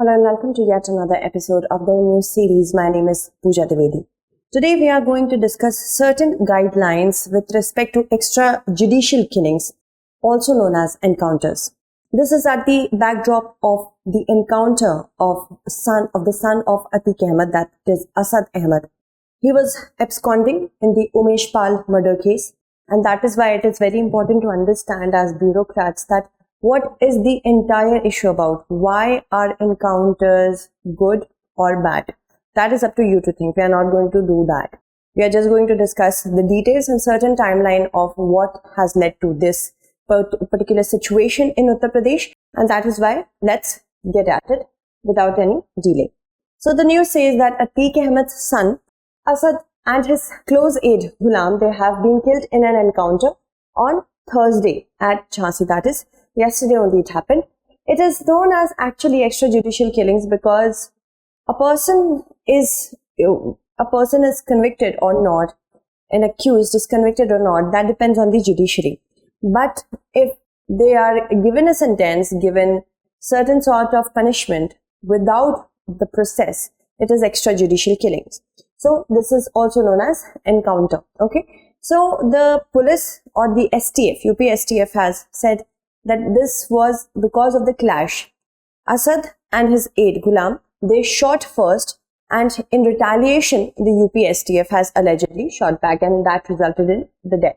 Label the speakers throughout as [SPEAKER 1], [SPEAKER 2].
[SPEAKER 1] Hello and welcome to yet another episode of the new series. My name is Pooja Dwivedi. Today we are going to discuss certain guidelines with respect to extrajudicial killings, also known as encounters. This is at the backdrop of the encounter of the son of Atiq Ahmed, that is Asad Ahmed. He was absconding in the Umesh Pal murder case, and that is why it is very important to understand as bureaucrats that what is the entire issue about? Why are encounters good or bad? That is up to you to think. We are not going to do that. We are just going to discuss the details and certain timeline of what has led to this particular situation in Uttar Pradesh, and that is why let's get at it without any delay. So the news says that Atiq Ahmed's son Asad and his close aide Ghulam, they have been killed in an encounter on Thursday at Jhansi. That is, yesterday only it happened. It is known as actually extrajudicial killings because a person is convicted or not, an accused is convicted or not, that depends on the judiciary. But if they are given a sentence, given certain sort of punishment without the process, it is extrajudicial killings. So this is also known as encounter. Okay. So the police or the STF, UP STF has said that this was because of the clash. Asad and his aide Ghulam, they shot first, and in retaliation, the UP STF has allegedly shot back, and that resulted in the death.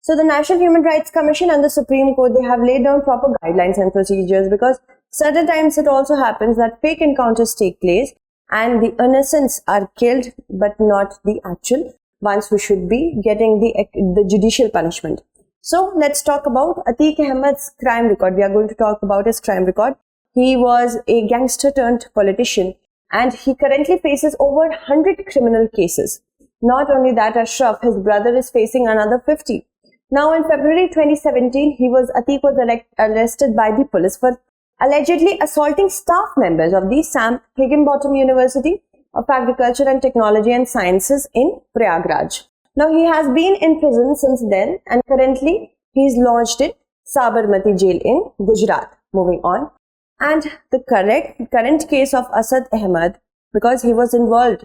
[SPEAKER 1] So the National Human Rights Commission and the Supreme Court, they have laid down proper guidelines and procedures, because certain times it also happens that fake encounters take place and the innocents are killed, but not the actual ones who should be getting the judicial punishment. So let's talk about Atiq Ahmed's crime record. We are going to talk about his crime record. He was a gangster-turned-politician, and he currently faces over 100 criminal cases. Not only that, Ashraf, his brother, is facing another 50. Now in February 2017, Atiq was arrested by the police for allegedly assaulting staff members of the Sam Higginbotham University of Agriculture and Technology and Sciences in Prayagraj. Now he has been in prison since then, and currently he is lodged in Sabarmati jail in Gujarat. Moving on. And the current case of Asad Ahmed, because he was involved,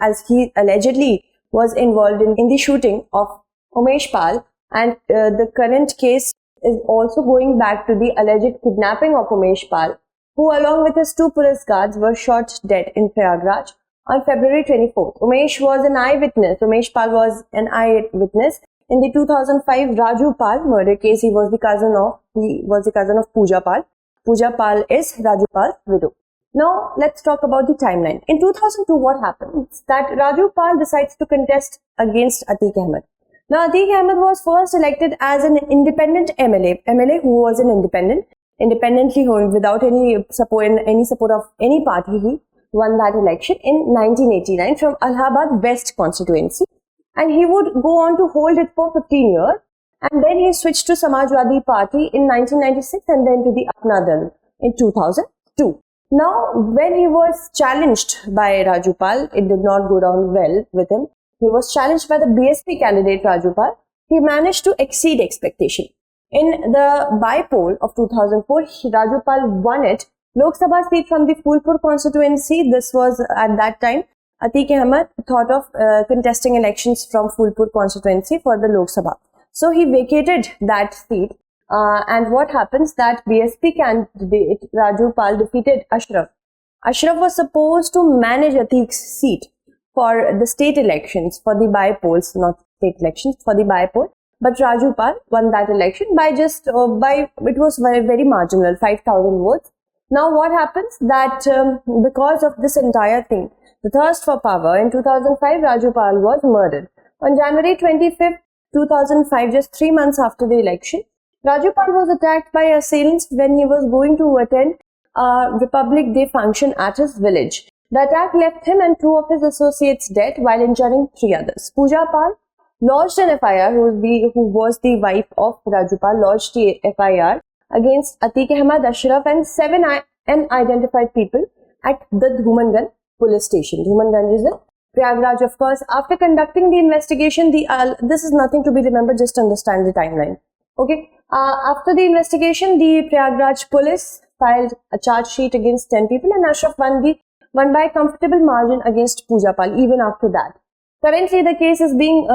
[SPEAKER 1] as he allegedly was involved in the shooting of Umesh Pal, and the current case is also going back to the alleged kidnapping of Umesh Pal, who along with his 2 police guards were shot dead in Prayagraj on February 24th. Umesh was an eyewitness. Umesh Pal was an eyewitness in the 2005 Raju Pal murder case. He was the cousin of Pooja Pal. Pooja Pal is Raju Pal's widow. Now let's talk about the timeline. In 2002, what happens that Raju Pal decides to contest against Atiq Ahmed. Now Atiq Ahmed was first elected as an independent MLA who was an independently without any support of any party. He won that election in 1989 from Allahabad West constituency, and he would go on to hold it for 15 years, and then he switched to Samajwadi Party in 1996 and then to the Apna Dal in 2002. Now when he was challenged by Raju Pal, it did not go down well with him. He was challenged by the BSP candidate Raju Pal. He managed to exceed expectation. In the by-poll of 2004, Raju Pal won it. Lok Sabha seat from the Phulpur constituency. This was at that time, Atiq Ahmed thought of contesting elections from Phulpur constituency for the Lok Sabha. So he vacated that seat. And what happens that BSP candidate Raju Pal defeated Ashraf. Ashraf was supposed to manage Atiq's seat for the state elections, for the by-polls, not state elections, for the by-poll. But Raju Pal won that election by it was very marginal, 5,000 votes. Now what happens that because of this entire thing, the thirst for power, in 2005, Raju Pal was murdered. On January 25th, 2005, just 3 months after the election, Raju Pal was attacked by assailants when he was going to attend a Republic Day function at his village. The attack left him and 2 of his associates dead while injuring 3 others. Pooja Pal lodged an FIR, who was the wife of Raju Pal, lodged the FIR against Atiq Ahmed, Ashraf and 7 unidentified people at the Dhumanganj police station. Dhumanganj is in Prayagraj, of course. After conducting the investigation, this is nothing to be remembered, just understand the timeline. Okay. After the investigation, the Prayagraj police filed a charge sheet against 10 people and Ashraf won by a comfortable margin against Pooja Pal even after that. Currently, the case is being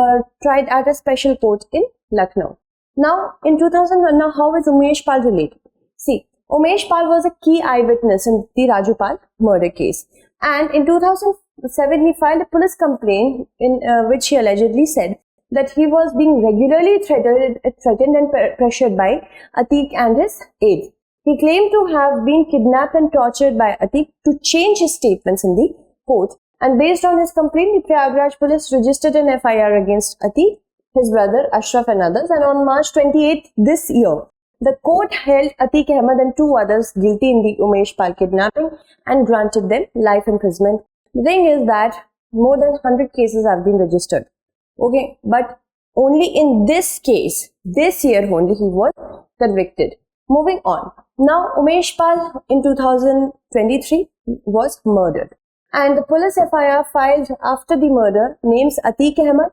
[SPEAKER 1] tried at a special court in Lucknow. Now, in 2001, now how is Umesh Pal related? See, Umesh Pal was a key eyewitness in the Raju Pal murder case. And in 2007, he filed a police complaint in which he allegedly said that he was being regularly threatened and pressured by Atiq and his aide. He claimed to have been kidnapped and tortured by Atiq to change his statements in the court. And based on his complaint, the Prayagraj police registered an FIR against Atiq, his brother Ashraf and others. And on March 28th this year, the court held Atiq Ahmed and 2 others guilty in the Umesh Pal kidnapping and granted them life imprisonment. The thing is that more than 100 cases have been registered. Okay, but only in this case, this year only, he was convicted. Moving on. Now, Umesh Pal in 2023 was murdered. And the police FIR filed after the murder names Atiq Ahmed,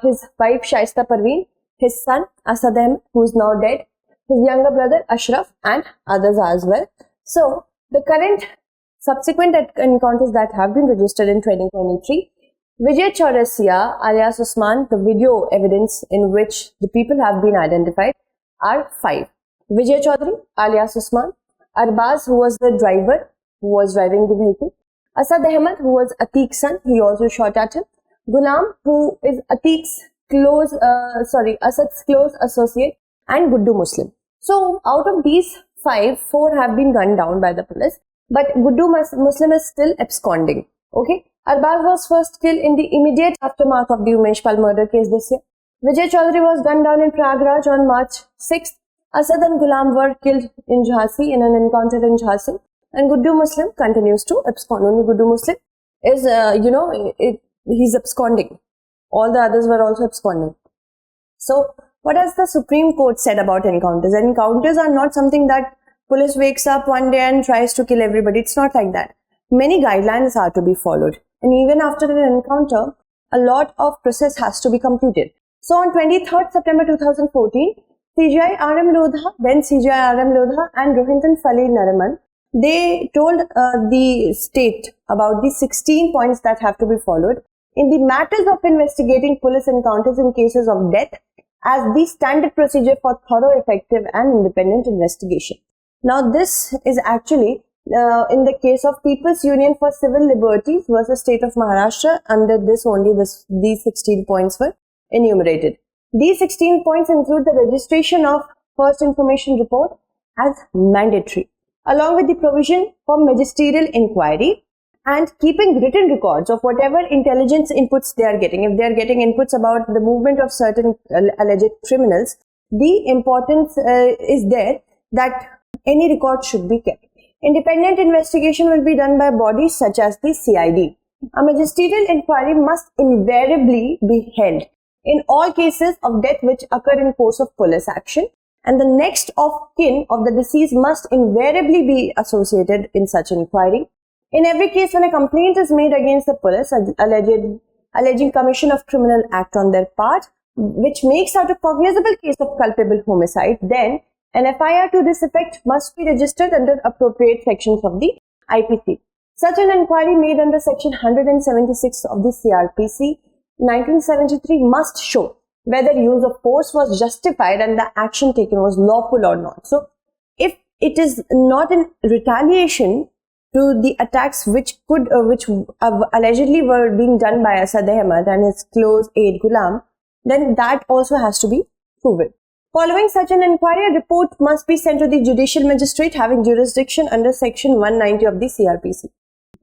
[SPEAKER 1] his wife Shaista Parveen, his son Asad Ahmed, who is now dead, his younger brother Ashraf, and others as well. So, the current subsequent encounters that have been registered in 2023, Vijay Chaurasia alias Usman, the video evidence in which the people have been identified are 5. Vijay Chaudhary alias Usman, Arbaz, who was the driver who was driving the vehicle, Asad Ahmed, who was Atiq's son, he also shot at him, Ghulam, who is Asad's close associate, and Guddu Muslim. So, out of these 5, 4 have been gunned down by the police, but Guddu Muslim is still absconding. Okay, Arbaz was first killed in the immediate aftermath of the Umesh Pal murder case this year. Vijay Chaudhary was gunned down in Prayagraj on March 6th. Asad and Ghulam were killed in Jhansi in an encounter in Jhansi. And Guddu Muslim continues to abscond. Only Guddu Muslim is, he's absconding. All the others were also absconding. So, what has the Supreme Court said about encounters? Encounters are not something that police wakes up one day and tries to kill everybody. It's not like that. Many guidelines are to be followed. And even after an encounter, a lot of process has to be completed. So, on 23rd September 2014, CJI RM Lodha, then CJI RM Lodha and Rohinton Fali Nariman, they told the state about the 16 points that have to be followed in the matters of investigating police encounters in cases of death as the standard procedure for thorough, effective and independent investigation. Now, this is actually in the case of People's Union for Civil Liberties versus State of Maharashtra. Under this only these 16 points were enumerated. These 16 points include the registration of first information report as mandatory, along with the provision for magisterial inquiry and keeping written records of whatever intelligence inputs they are getting. If they are getting inputs about the movement of certain alleged criminals, the importance is there that any record should be kept. Independent investigation will be done by bodies such as the CID. A magisterial inquiry must invariably be held in all cases of death which occur in course of police action, and the next of kin of the deceased must invariably be associated in such inquiry. In every case when a complaint is made against the police alleging commission of criminal act on their part, which makes out a cognizable case of culpable homicide, then an FIR to this effect must be registered under appropriate sections of the IPC. Such an inquiry made under section 176 of the CRPC 1973 must show whether use of force was justified and the action taken was lawful or not. So, if it is not in retaliation to the attacks which allegedly were being done by Asad Ahmed and his close aide Ghulam, then that also has to be proven. Following such an inquiry, a report must be sent to the judicial magistrate having jurisdiction under section 190 of the CRPC.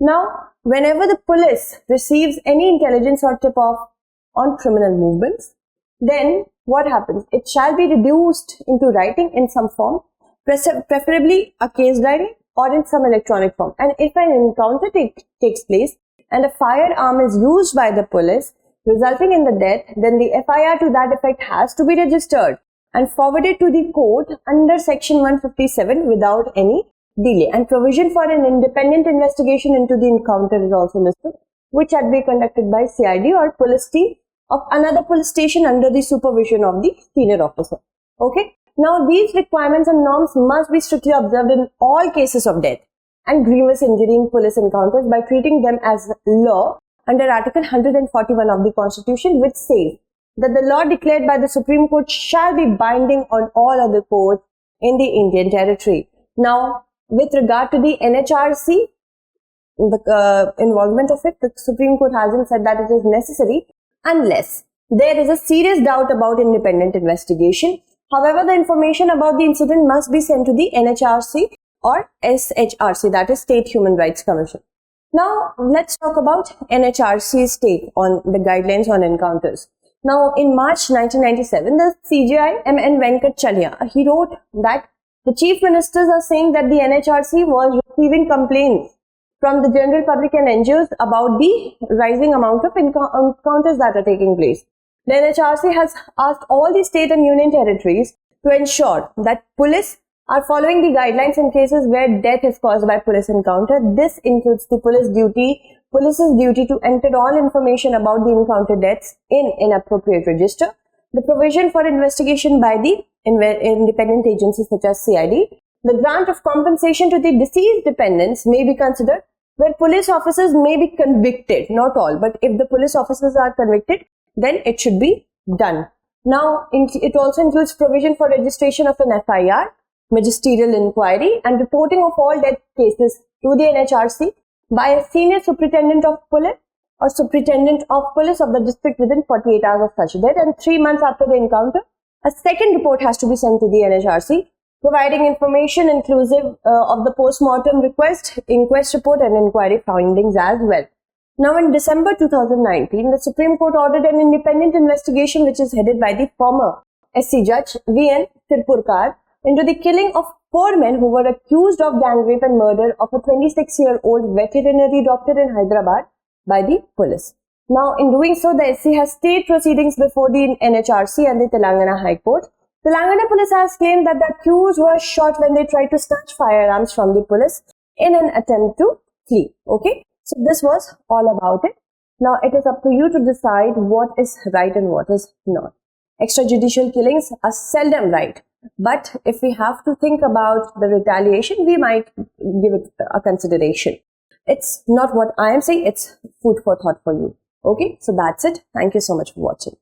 [SPEAKER 1] Now, whenever the police receives any intelligence or tip-off on criminal movements, then what happens? It shall be reduced into writing in some form, preferably a case diary or in some electronic form. And if an encounter takes place and a firearm is used by the police resulting in the death, then the FIR to that effect has to be registered and forwarded to the court under section 157 without any delay. And provision for an independent investigation into the encounter is also listed, which had been conducted by CID or police team of another police station under the supervision of the senior officer. Okay. Now, these requirements and norms must be strictly observed in all cases of death and grievous injury in police encounters by treating them as law under Article 141 of the Constitution, which says that the law declared by the Supreme Court shall be binding on all other courts in the Indian territory. Now, with regard to the NHRC, the involvement of it, the Supreme Court hasn't said that it is necessary unless there is a serious doubt about independent investigation. However, the information about the incident must be sent to the NHRC or SHRC, that is State Human Rights Commission. Now, let's talk about NHRC's take on the guidelines on encounters. Now, in March 1997, the CJI M.N. 𝐿𝐻𝐒, he wrote that the chief ministers are saying that the NHRC was receiving complaints from the general public and NGOs about the rising amount of encounters that are taking place. The NHRC has asked all the state and union territories to ensure that police are following the guidelines in cases where death is caused by police encounter. This includes the police's duty to enter all information about the encounter deaths in an appropriate register, the provision for investigation by the independent agencies such as CID, the grant of compensation to the deceased dependents may be considered where police officers may be convicted, not all, but if the police officers are convicted, then it should be done. Now, it also includes provision for registration of an FIR, magisterial inquiry, and reporting of all death cases to the NHRC by a senior superintendent of police or superintendent of police of the district within 48 hours of such death, and 3 months after the encounter, a second report has to be sent to the NHRC, providing information inclusive of the post-mortem request, inquest report, and inquiry findings as well. Now, in December 2019, the Supreme Court ordered an independent investigation which is headed by the former SC Judge V.N. Tirpurkar into the killing of 4 men who were accused of gang rape and murder of a 26-year-old veterinary doctor in Hyderabad by the police. Now, in doing so, the SC has stayed proceedings before the NHRC and the Telangana High Court. Telangana police has claimed that the accused were shot when they tried to snatch firearms from the police in an attempt to flee. Okay, so this was all about it. Now, it is up to you to decide what is right and what is not. Extrajudicial killings are seldom right, but if we have to think about the retaliation, we might give it a consideration. It's not what I am saying, it's food for thought for you. Okay, so that's it. Thank you so much for watching.